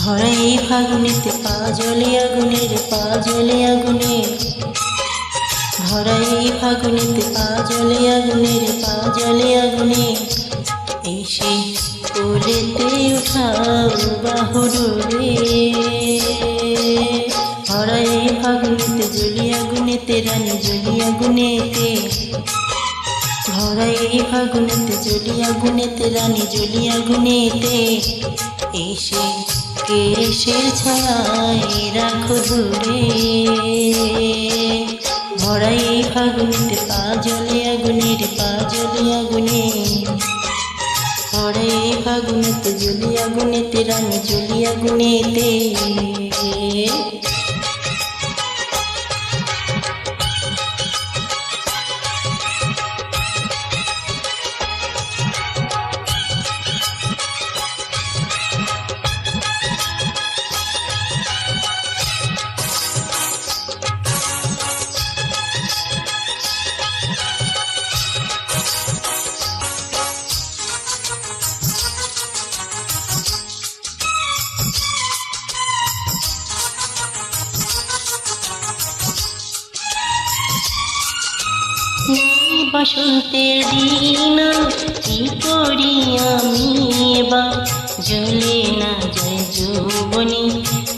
ভরাই ফাগুনেতে পা জলে আগুনের পা জলে আগুনে, ভরাই ফাগুনেতে পা জলে আগুনের পা জলে আগুনে, এসে কোলেতে উঠাও বাহুরে। ভরাই ফাগুনেতে জ্বলি আগুনেতে রানী জ্বলি আগুনেতে, ভরাই ফাগুনেতে জ্বলি আগুনেতে রানী জ্বলি আগুনেতে, এসে কেশের ছায়ায় রাখো দূরে। ভরাই ফাগুনেতে পা জলে আগুনের পা জলে আগুনে, ভরাই ফাগুনেতে জ্বলি আগুনেতে রানী জ্বলি আগুনেতে। বসন্তের দিন কি করি আমি বা, জ্বলে না যায় যৌবনী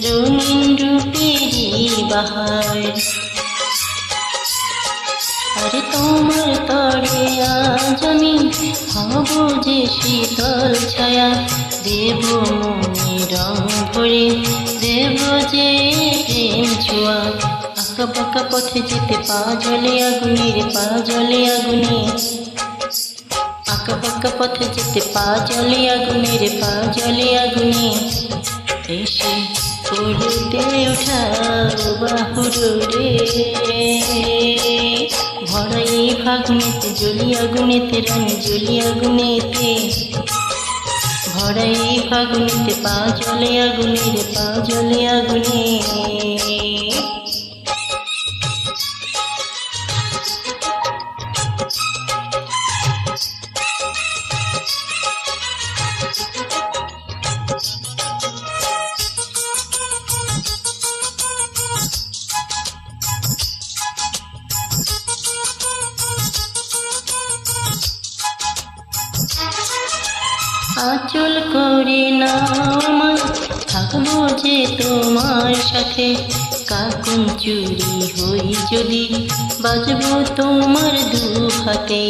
রঙিন রূপেরই বাহার। আরে তোমার তরে আজ আমি হব যে শীতল ছায়া, দেব মনে রং ভরে দেব যে প্রেম ছোঁয়া। আঁকা বাঁকা পথে যেতে পা জলে আগুনের পা জলে আগুনে, আঁকা বাঁকা পথে যেতে পা জলে আগুনের পা জলে আগুনে, এসে কোলেতে উঠাও বাহুরে। ভরাই ফাগুনেতে জ্বলি আগুনেতে রানী জ্বলি আগুনেতে, ভরাই ফাগুনেতে পা জলে আগুনের পা জলে আগুনে। আঁচল করে নাও আমার থাকবো যে তোমার সাথে, কাকুন চুরি হই যদি বাজবো তোমার দু হাতে।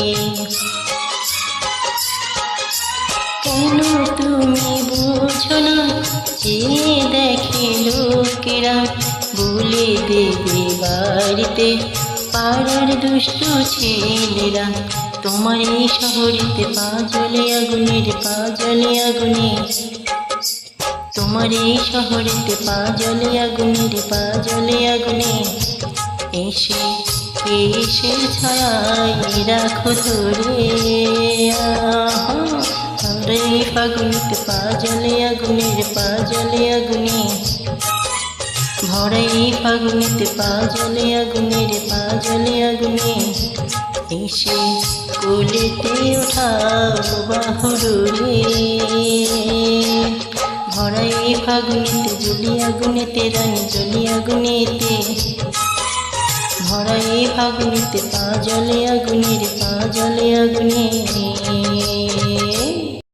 কেন তুমি বোঝো না যে দেখে লোকেরা, বলে দেবে বাড়িতে পাড়ার দুষ্টু ছেলেরা। তোমার এই শহরেতে পা জলে আগুনের পা জলে আগুনে, তোমার এই শহরেতে পা জলে আগুনের পা জলে আগুনে, এসে কেশের ছায়ায় রাখো ধরে। ভরাই ফাগুনেতে পা জলে আগুনের পা জলে আগুনে, ভরাই ফাগুনেতে পা জলে আগুনের পা জলে আগুনে, এসে কোলেতে উঠাও বাহুরে। ভরাই ফাগুনেতে জ্বলি আগুনেতে রানী জ্বলি আগুনেতে, ভরাই ফাগুনেতে পা জলে আগুনের পা জলে আগুনে।